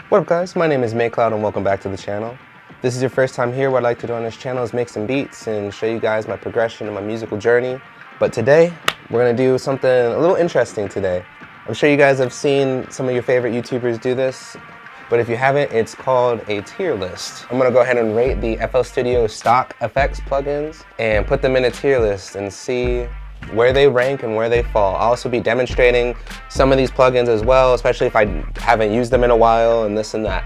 What up guys, my name is Maycloud and welcome back to the channel. If this is your first time here, what I'd like to do on this channel is make some beats and show you guys my progression and my musical journey. But today, we're gonna do something a little interesting today. I'm sure you guys have seen some of your favorite YouTubers do this, but if you haven't, it's called a tier list. I'm gonna go ahead and rate the FL Studio stock effects plugins and put them in a tier list and see where they rank and where they fall. I'll also be demonstrating some of these plugins as well, especially if I haven't used them in a while and this and that.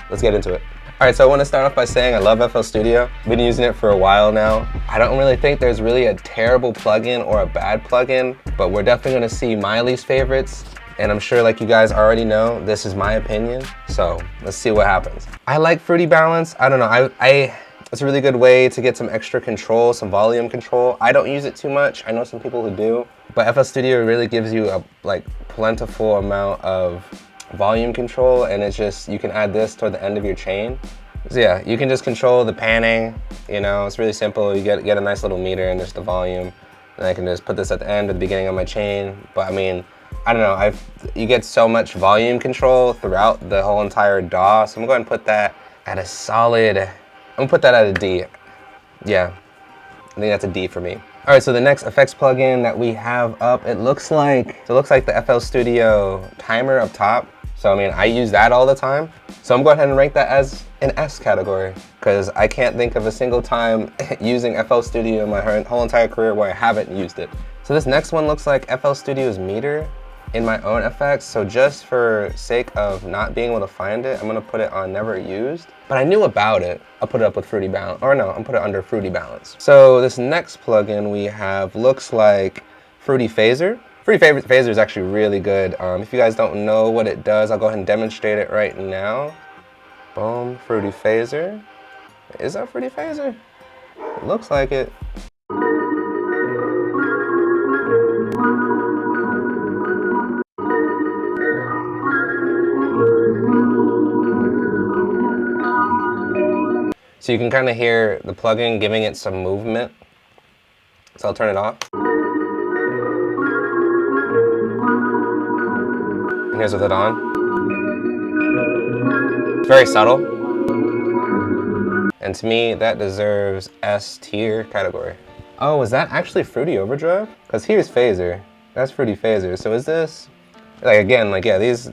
Let's get into it. All right, so I want to start off by saying I love FL Studio. I've been using it for a while now. I don't really think there's really a terrible plugin or a bad plugin, but we're definitely gonna see my least favorites. And I'm sure, like you guys already know, this is my opinion. So let's see what happens. I like Fruity Balance. I don't know, it's a really good way to get some extra control, some volume control. I don't use it too much. I know some people who do, but FL Studio really gives you a plentiful amount of volume control, and it's just, you can add this toward the end of your chain. So yeah, you can just control the panning, you know, it's really simple. You get a nice little meter and just the volume, and I can just put this at the end or the beginning of my chain. But I mean, I don't know, you get so much volume control throughout the whole entire DAW, so I'm going to put that at a solid, I'm gonna put that at a D. Yeah, I think that's a D for me. All right, so the next effects plugin that we have up, it looks like the FL Studio timer up top. So I mean, I use that all the time. So I'm going ahead and rank that as an S category, because I can't think of a single time using FL Studio in my whole entire career where I haven't used it. So this next one looks like FL Studio's meter in my own effects. So just for sake of not being able to find it, I'm gonna put it on never used. But I knew about it. I'll put it up with Fruity Balance, or no, I'm put it under Fruity Balance. So this next plugin we have looks like Fruity Phaser. Fruity Phaser is actually really good. If you guys don't know what it does, I'll go ahead and demonstrate it right now. Boom, Fruity Phaser. Is that Fruity Phaser? It looks like it. So you can kind of hear the plugin giving it some movement. So I'll turn it off. And here's with it on. It's very subtle. And to me, that deserves S tier category. Oh, is that actually Fruity Overdrive? Because here's Phaser. That's Fruity Phaser. So is this, like again, like yeah, these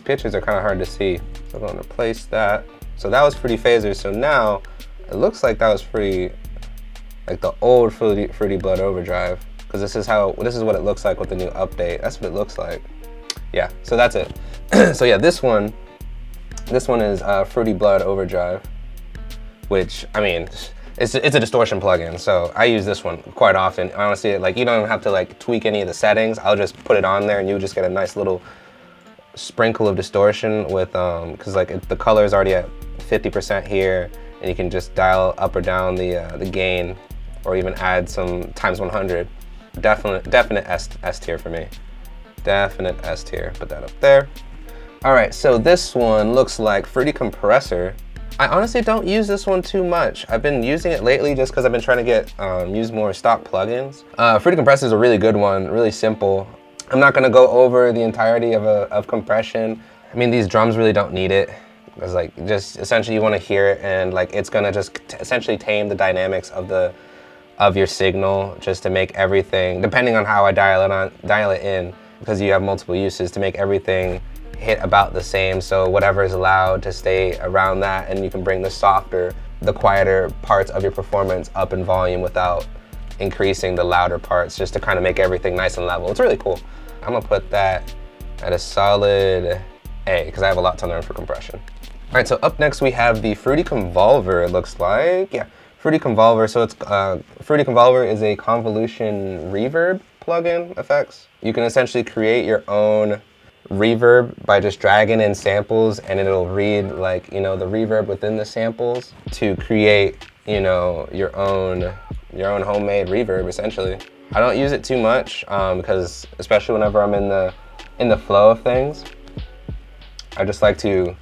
pictures are kind of hard to see. So I'm going to replace that. So that was Fruity Phaser. So now it looks like that was like the old Fruity Blood Overdrive, because this is what it looks like with the new update. That's what it looks like. Yeah, so that's it. So yeah, this one is Fruity Blood Overdrive, which I mean, it's a distortion plugin. So I use this one quite often. Honestly, like you don't even have to like tweak any of the settings. I'll just put it on there, and you just get a nice little sprinkle of distortion with because like the color is already at 50% here, and you can just dial up or down the gain, or even add some times 100. Definite S tier for me. Definite S tier. Put that up there. All right, so this one looks like Fruity Compressor. I honestly don't use this one too much. I've been using it lately just because I've been trying to get use more stock plugins. Fruity Compressor is a really good one, really simple. I'm not gonna go over the entirety of compression. I mean, these drums really don't need it. It's like, just essentially you wanna hear it, and like it's gonna just essentially tame the dynamics of your signal, just to make everything, depending on how I dial it in, because you have multiple uses, to make everything hit about the same. So whatever is allowed to stay around that, and you can bring the quieter parts of your performance up in volume without increasing the louder parts, just to kind of make everything nice and level. It's really cool. I'm gonna put that at a solid A, because I have a lot to learn for compression. All right, so up next we have the Fruity Convolver, it looks like. Yeah, Fruity Convolver. So it's Fruity Convolver is a convolution reverb plugin effects. You can essentially create your own reverb by just dragging in samples, and it'll read like, you know, the reverb within the samples to create, you know, your own homemade reverb essentially. I don't use it too much because especially whenever I'm in the flow of things, I just like to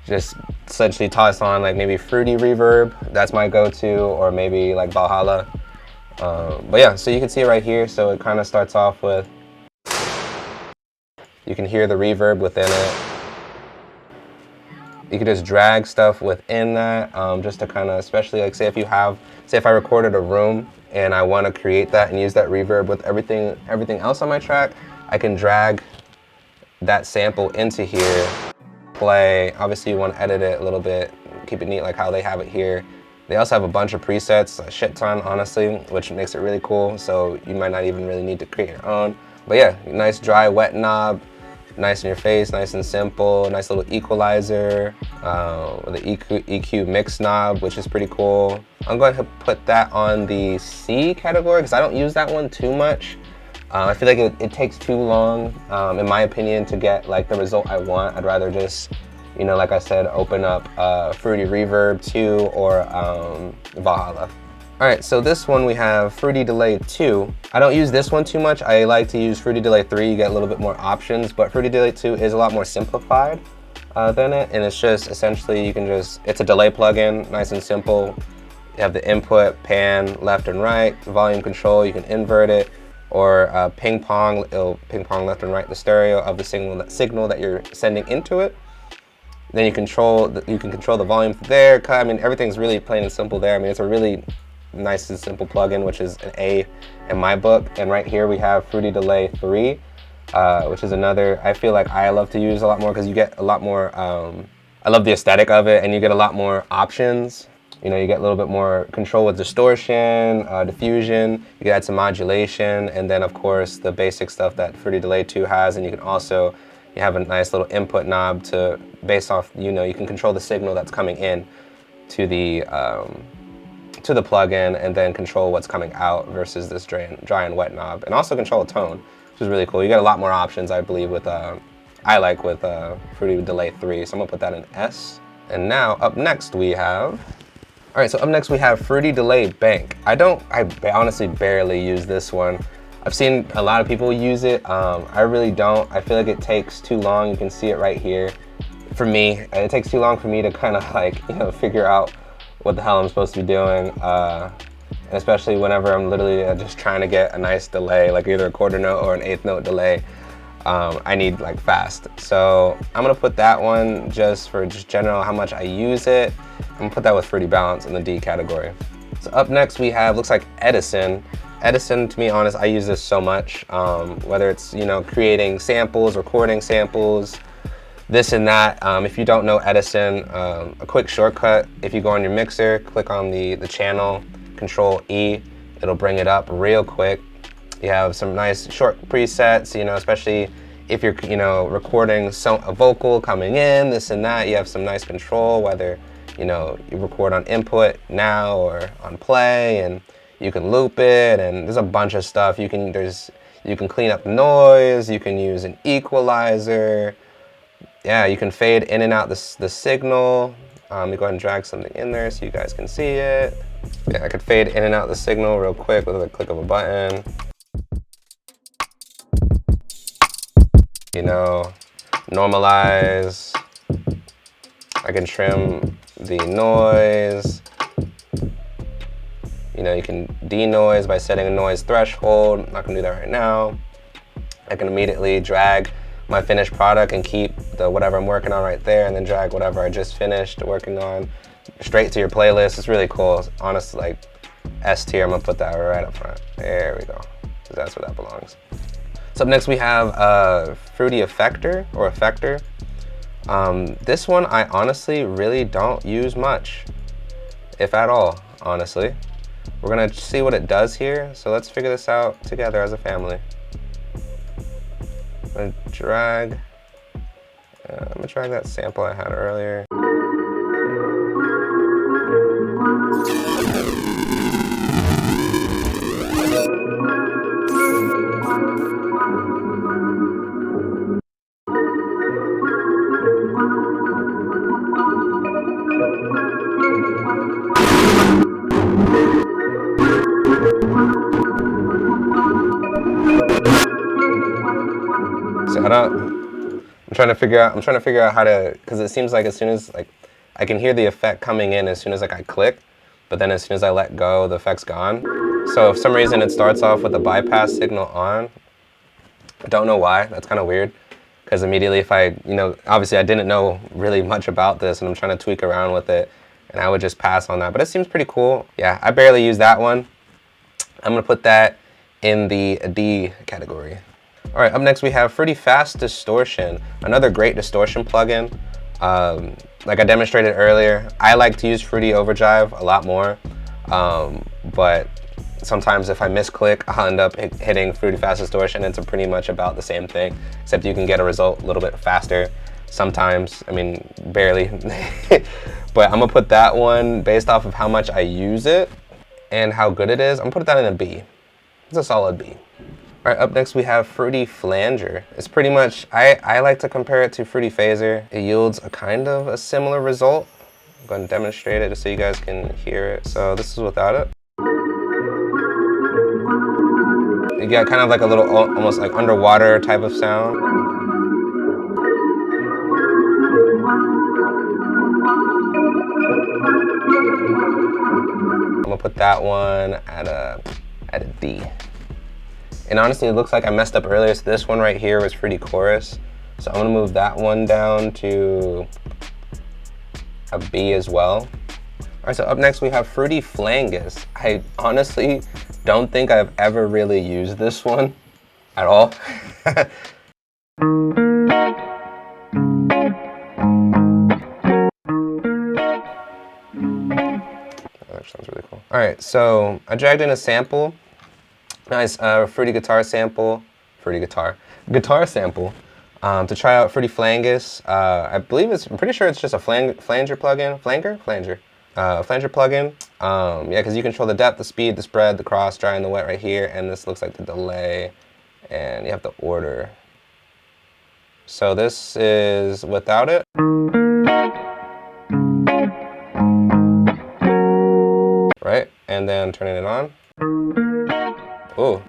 just essentially toss on like maybe Fruity Reverb. That's my go-to, or maybe like Valhalla. But yeah, so you can see it right here. So it kind of starts off with, you can hear the reverb within it. you can just drag stuff within that, just to kind of, especially like say if I recorded a room and I want to create that and use that reverb with everything else on my track, I can drag that sample into here, play. Obviously you want to edit it a little bit, keep it neat like how they have it here. They also have a bunch of presets, a shit ton honestly, which makes it really cool, so you might not even really need to create your own. But yeah, nice dry wet knob, nice in your face, nice and simple, nice little equalizer, with the EQ mix knob, which is pretty cool. I'm going to put that on the C category because I don't use that one too much. I feel like it takes too long, in my opinion, to get like the result I want. I'd rather just, you know, like I said, open up Fruity Reverb 2 or Valhalla. All right, so this one we have Fruity Delay 2. I don't use this one too much. I like to use Fruity Delay 3. You get a little bit more options, but Fruity Delay 2 is a lot more simplified than it, and it's just essentially it's a delay plugin, nice and simple. You have the input, pan, left and right, volume control, you can invert it, or ping pong, it'll ping pong left and right the stereo of the signal that you're sending into it. Then you can control the volume there. I mean, everything's really plain and simple there. I mean, it's a really nice and simple plugin, which is an A in my book. And right here we have Fruity Delay 3, which is another, I feel like I love to use a lot more because you get a lot more, I love the aesthetic of it, and you get a lot more options. You know, you get a little bit more control with distortion, diffusion, you can add some modulation, and then of course the basic stuff that Fruity Delay 2 has, and you can also, you have a nice little input knob to, based off, you know, you can control the signal that's coming in to the plugin, and then control what's coming out versus this dry and wet knob, and also control a tone, which is really cool. You get a lot more options, I believe, with I like with Fruity Delay 3, so I'm gonna put that in S. And now up next we have, all right, so up next we have Fruity Delay Bank. I honestly barely use this one. I've seen a lot of people use it. I really don't. I feel like it takes too long. You can see it right here. For me, it takes too long for me to kind of like, you know, figure out what the hell I'm supposed to be doing. And especially whenever I'm literally just trying to get a nice delay, like either a quarter note or an eighth note delay. I need like fast. So I'm gonna put that one just for general how much I use it. I'm gonna put that with Fruity Balance in the D category. So up next we have, looks like Edison. Edison, to be honest, I use this so much, whether it's, you know, creating samples, recording samples, this and that. If you don't know Edison, a quick shortcut, if you go on your mixer, click on the channel, Control E, it'll bring it up real quick. You have some nice short presets, you know, especially if you're, you know, recording a vocal coming in, this and that, you have some nice control, whether, you know, you record on input now or on play, and you can loop it, and there's a bunch of stuff. You can clean up noise, you can use an equalizer. Yeah, you can fade in and out the signal. Let me go ahead and drag something in there so you guys can see it. Yeah, I could fade in and out the signal real quick with a click of a button. You know, normalize. I can trim the noise. You know, you can denoise by setting a noise threshold. I'm not gonna do that right now. I can immediately drag my finished product and keep the whatever I'm working on right there, and then drag whatever I just finished working on straight to your playlist. It's really cool. Honestly, like S tier, I'm gonna put that right up front. There we go, because that's where that belongs. So up next we have Fruity Effector, or Effector. This one I honestly really don't use much, if at all, honestly. We're gonna see what it does here, so let's figure this out together as a family. I'm gonna drag that sample I had earlier. So I'm trying to figure out how to, because it seems like as soon as like I can hear the effect coming in as soon as like I click, but then as soon as I let go, the effect's gone. So if for some reason it starts off with a bypass signal on. I don't know why. That's kind of weird, because immediately if I, obviously I didn't know really much about this and I'm trying to tweak around with it, and I would just pass on that. But it seems pretty cool. Yeah, I barely use that one. I'm gonna put that in the D category. All right, up next we have Fruity Fast Distortion, another great distortion plugin. Like I demonstrated earlier, I like to use Fruity Overdrive a lot more, but sometimes if I misclick, I'll end up hitting Fruity Fast Distortion. It's pretty much about the same thing, except you can get a result a little bit faster. Sometimes, I mean, barely. But I'm gonna put that one based off of how much I use it and how good it is. I'm gonna put that in a B. It's a solid B. All right, up next we have Fruity Flanger. It's pretty much, I like to compare it to Fruity Phaser. It yields a kind of a similar result. I'm going to demonstrate it just so you guys can hear it. So this is without it. You got kind of like a little, almost like underwater type of sound. I'm gonna put that one at a D. And honestly, it looks like I messed up earlier. So this one right here was Fruity Chorus. So I'm gonna move that one down to a B as well. All right, so up next we have Fruity Flanges. I honestly don't think I've ever really used this one at all. That sounds really cool. All right, so I dragged in a sample. Nice Fruity guitar sample, guitar sample to try out Fruity Flanges. I believe I'm pretty sure it's just a Flanger plugin, Flanger plugin. Yeah, because you control the depth, the speed, the spread, the cross, dry, and the wet right here, and this looks like the delay, and you have the order. So this is without it. Right, and then turning it on. Ooh.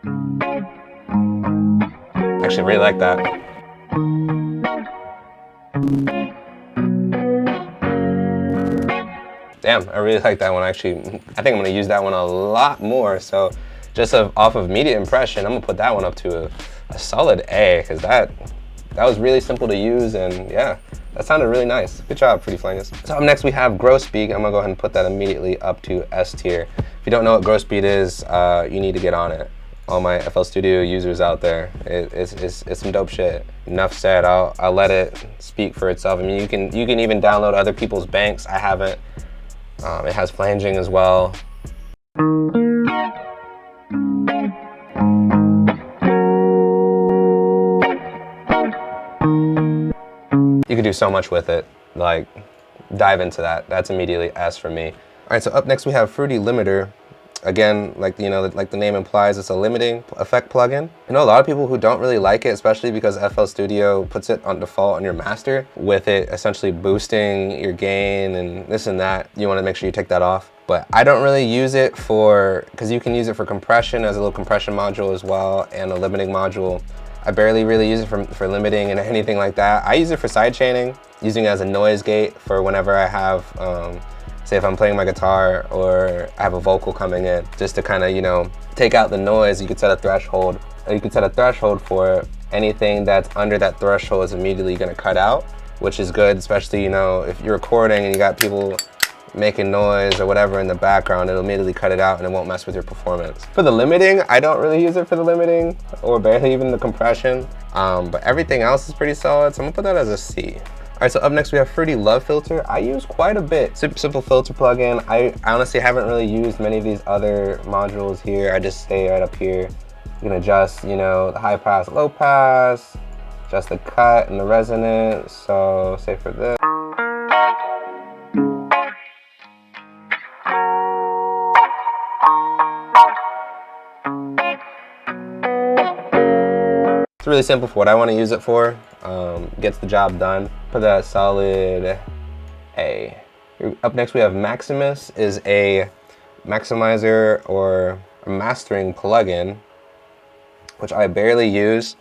Actually really like that. Damn, I really like that one. Actually, I think I'm gonna use that one a lot more. So just off of immediate impression, I'm gonna put that one up to a solid A, because that was really simple to use, and yeah, that sounded really nice. Good job, Fruity Flanges. So up next we have Grosbeak. I'm gonna go ahead and put that immediately up to S tier. If you don't know what Grosbeak is, you need to get on it. All my FL Studio users out there, it's some dope shit. Enough said. I'll let it speak for itself. I mean, you can even download other people's banks. I haven't. It has flanging as well. You can do so much with it. Like, dive into that. That's immediately S for me. All right, so up next we have Fruity Limiter. Again, like like the name implies, it's a limiting effect plugin. I know a lot of people who don't really like it, especially because FL Studio puts it on default on your master, with it essentially boosting your gain and this and that. You want to make sure you take that off. But I don't really use it because you can use it for compression as a little compression module as well, and a limiting module. I barely really use it for limiting and anything like that. I use it for sidechaining, using it as a noise gate for whenever I have, say if I'm playing my guitar or I have a vocal coming in, just to kind of, take out the noise. You could set a threshold, or you could set a threshold for anything that's under that threshold is immediately gonna cut out, which is good, especially, if you're recording and you got people making noise or whatever in the background, it'll immediately cut it out and it won't mess with your performance. For the limiting, I don't really use it for the limiting, or barely even the compression, but everything else is pretty solid, so I'm gonna put that as a C. All right, so up next we have Fruity Love Filter. I use quite a bit. Super simple filter plugin. I honestly haven't really used many of these other modules here. I just stay right up here. You can adjust, the high pass, low pass, adjust the cut and the resonance. So say for this. It's really simple for what I want to use it for. Gets the job done. Put that at solid A. Up next we have Maximus, is a maximizer or a mastering plugin, which I barely use.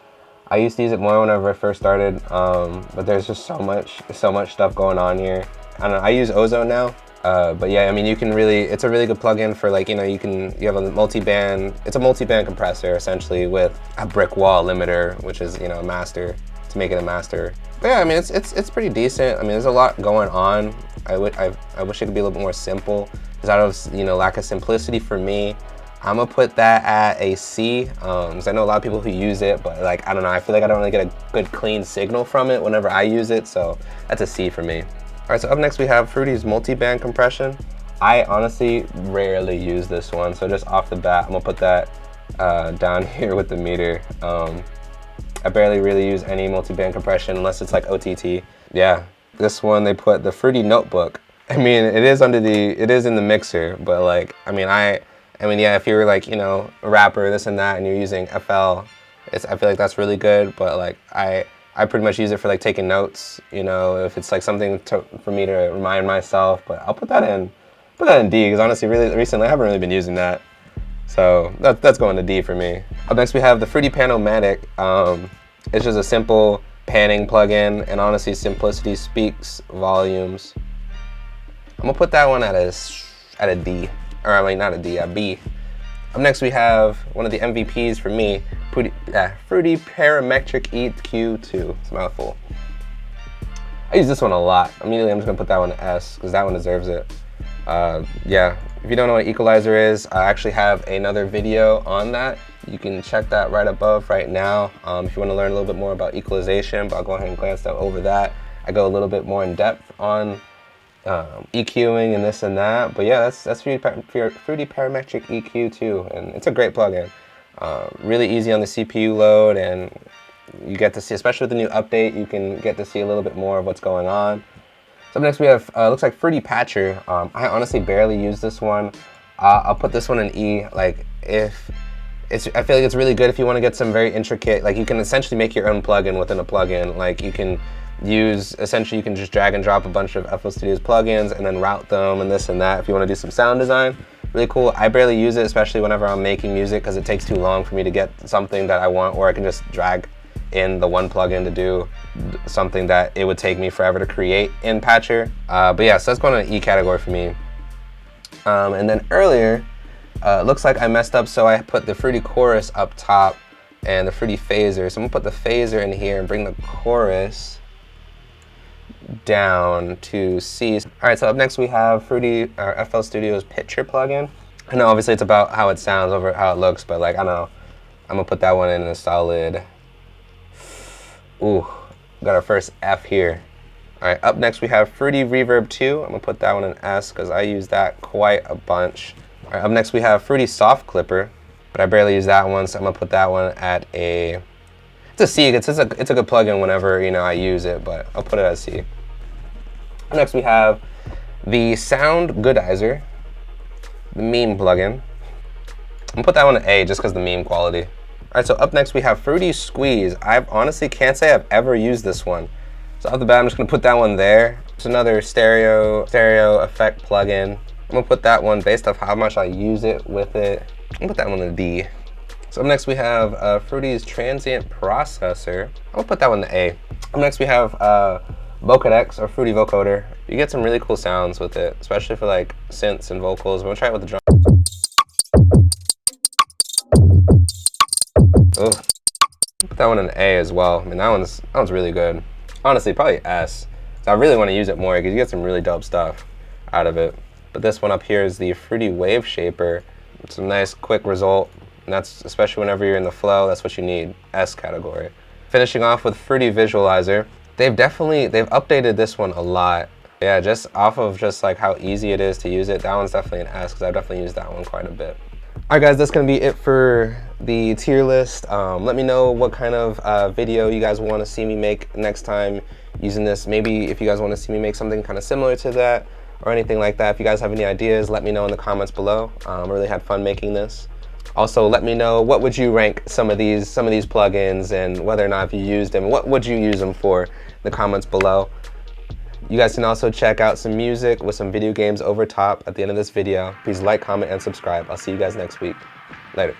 I used to use it more whenever I first started, but there's just so much stuff going on here. I don't know, I use Ozone now. But yeah, I mean, it's a really good plugin for you have a multi-band, it's a multi-band compressor essentially with a brick wall limiter, which is, a master. to make it a master. But yeah, I mean, it's pretty decent. I mean, there's a lot going on. I wish it could be a little bit more simple. Because out of, you know, lack of simplicity for me, I'm gonna put that at a C. Because I know a lot of people who use it, but like, I don't know, I feel like I don't really get a good clean signal from it whenever I use it, so that's a C for me. All right, so up next we have Fruity's multi-band compression. I honestly rarely use this one, so just off the bat, I'm gonna put that down here with the meter. I barely really use any multi-band compression unless it's like OTT. Yeah, this one they put the Fruity Notebook. I mean, it is in the mixer, but like, I mean, yeah, if you're like, you know, a rapper, this and that, and you're using FL, I feel like that's really good, but like, I pretty much use it for like taking notes, you know, if it's like something for me to remind myself, but I'll put that in D, because honestly, really recently I haven't really been using that. So that's going to D for me. Up next we have the Fruity Pano Matic. It's just a simple panning plugin, and honestly, simplicity speaks volumes. I'm gonna put that one at a D, or I mean not a D, a B. Up next we have one of the MVPs for me, Fruity Parametric EQ2. It's a mouthful. I use this one a lot. Immediately I'm just gonna put that one to S, because that one deserves it. Yeah, if you don't know what equalizer is, I actually have another video on that. You can check that right above right now if you want to learn a little bit more about equalization, but I'll go ahead and glance over that. I go a little bit more in depth on EQing and this and that, but yeah, that's Fruity Parametric EQ2, and it's a great plugin. Really easy on the CPU load, and you get to see, especially with the new update, you can get to see a little bit more of what's going on. So up next we have, looks like Fruity Patcher. I honestly barely use this one. I'll put this one in E. Like, I feel like it's really good if you want to get some very intricate, like you can essentially make your own plugin within a plugin. Like you can essentially you can just drag and drop a bunch of FL Studio's plugins and then route them and this and that if you want to do some sound design. Really cool. I barely use it, especially whenever I'm making music, because it takes too long for me to get something that I want, or I can just drag in the one plugin to do something that it would take me forever to create in Patcher. But yeah, so that's going to an E category for me. And then earlier, looks like I messed up, so I put the Fruity Chorus up top and the Fruity Phaser. So I'm gonna put the phaser in here and bring the chorus down to C. All right, so up next we have FL Studio's Picture plugin. I know obviously it's about how it sounds over how it looks, but like, I don't know, I'm gonna put that one in a solid, ooh, got our first F here. All right, up next we have Fruity Reverb 2. I'm gonna put that one in S because I use that quite a bunch. All right, up next we have Fruity Soft Clipper, but I barely use that one, so I'm gonna put that one at a, it's a C. It's a good plugin whenever, you know, I use it, but I'll put it at C. Up next we have the Sound Goodizer, the meme plugin. I'm gonna put that one at A just because the meme quality. All right, so up next we have Fruity Squeeze. I honestly can't say I've ever used this one. So off the bat, I'm just gonna put that one there. It's another stereo effect plugin. I'm gonna put that one based off how much I use it with it. I'm gonna put that one in a D. So up next we have Fruity's Transient Processor. I'm gonna put that one in A. Up next we have Bokeh X, or Fruity Vocoder. You get some really cool sounds with it, especially for like synths and vocals. I'm gonna try it with the drum. Ugh. Put that one in A as well. I mean, that one's really good. Honestly, probably S. So I really want to use it more because you get some really dope stuff out of it. But this one up here is the Fruity Wave Shaper. It's a nice quick result, and that's especially whenever you're in the flow, that's what you need, S category. Finishing off with Fruity Visualizer. They've updated this one a lot. Yeah, just off of just like how easy it is to use it, that one's definitely an S because I've definitely used that one quite a bit. All right guys, that's gonna be it for the tier list. Let me know what kind of video you guys want to see me make next time using this. Maybe if you guys want to see me make something kind of similar to that or anything like that. If you guys have any ideas, let me know in the comments below. I really had fun making this. Also, let me know what would you rank some of these plugins, and whether or not if you used them, what would you use them for in the comments below. You guys can also check out some music with some video games over top at the end of this video. Please like, comment, and subscribe. I'll see you guys next week. Later.